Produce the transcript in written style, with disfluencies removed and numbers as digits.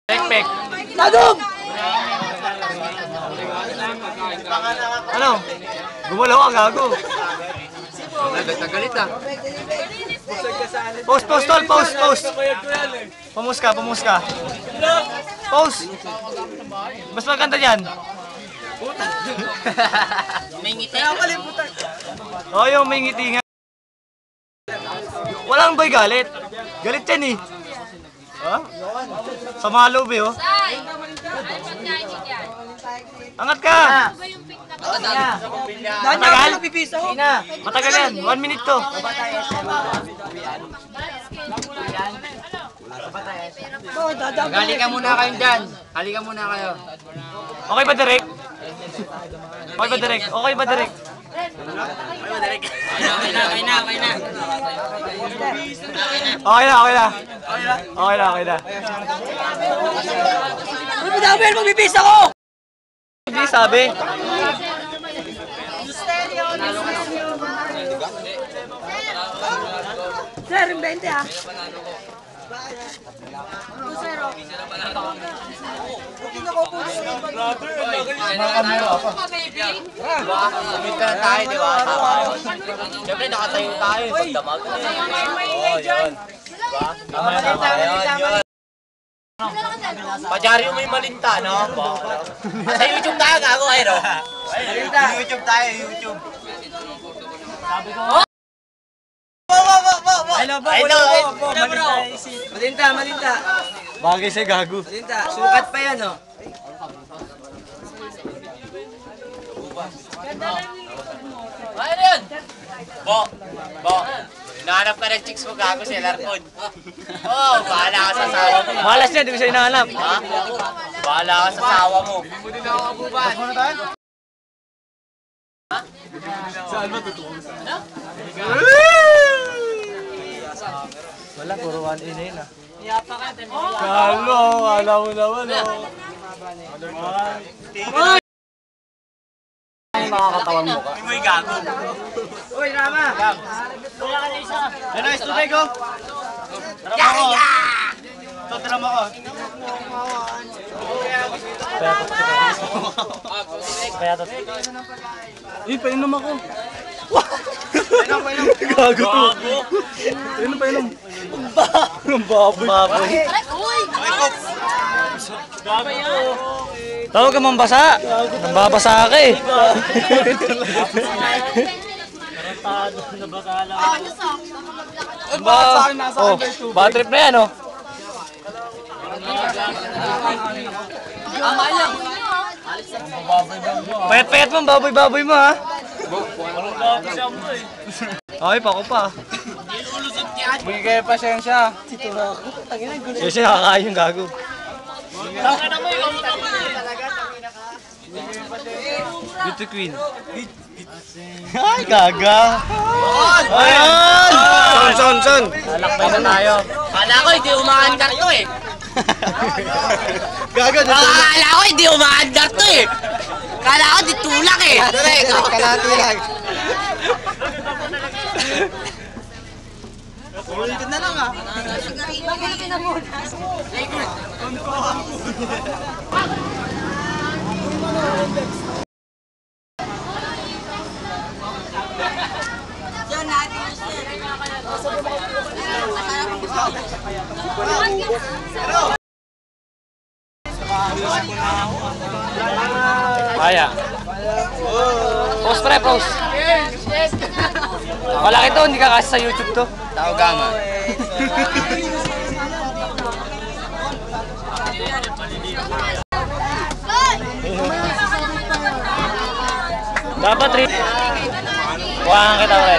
Pek-pek. Tadog! Ano? Gumalaw ka, gago. Nagalit na. Post, post, tol, post, post. Pumus ka, pumus ka. Post. Mas maganda yan. May ngiti. Oo, yung may ngiti nga. Walang boy galit. Galit yan eh. Ha? Sa mga loob eh, oh. Angat ka! Matagal? Matagal yan. 1 minute to. Halika muna kayo dyan. Halika muna kayo. Okay ba, Derek? Okay ba, Derek? Okay ba, Derek? Okay na. Okay na, okay na. Okay na, okay na. Ano ba dami? Magbibis ako! Hindi sabi. Sir, 20 ah. Kumita na tayo, di ba? Siyempre, nakatayo tayo. Pagdamag. Oo, yun. Diba? Yun. Padyaryo mo yung malinta, no? Sa YouTube tayo, gago eh, no? YouTube tayo, YouTube. Sabi ko, Malinta. Bagay siya, gago. Malinta, sukat pa yan, oh. ano yun? Bo, hinahanap ka ng chicks mo, gago si Larcon. Oh, bahala ka sa asawa mo. Malas niya, di ko siya hinahanap. Ha? Bahala ka sa asawa mo. Hindi mo din ako abuban. Saan ba totoo? Wala, puro 1A na yun ah. Kalo, alam mo naman oh. Ay, makakatawan mo ka. Hindi mo yung gago. Uy, Rama! Ano, istubay ko? Tara mo ko. Ito, tara mo ko. Kaya to. Eh, painom ako. Gago to. Painom. Ang baboy. Tawag ka mambasa. Nambabasa ka eh. Oh, bad trip na yan oh. Payat-payat mo, baboy-baboy mo ha. Ay, pa ko pa. Bigay kayo pasensya. Kasi siya nakakain yung gago. Beauty queen. Ay, gaga. Ayan! Son. Lalakbay na tayo. Kala ko hindi umaandar to eh. Gaga, dito. Kala ko hindi umaandar to eh. Kala ko di tulak eh. Kalati lang. Ulitin na lang ah. Kaya. Post pre, post. Malaki to, hindi ka kasi sa YouTube to. Tao gama. Dapat rin. Huwakan kita, pre.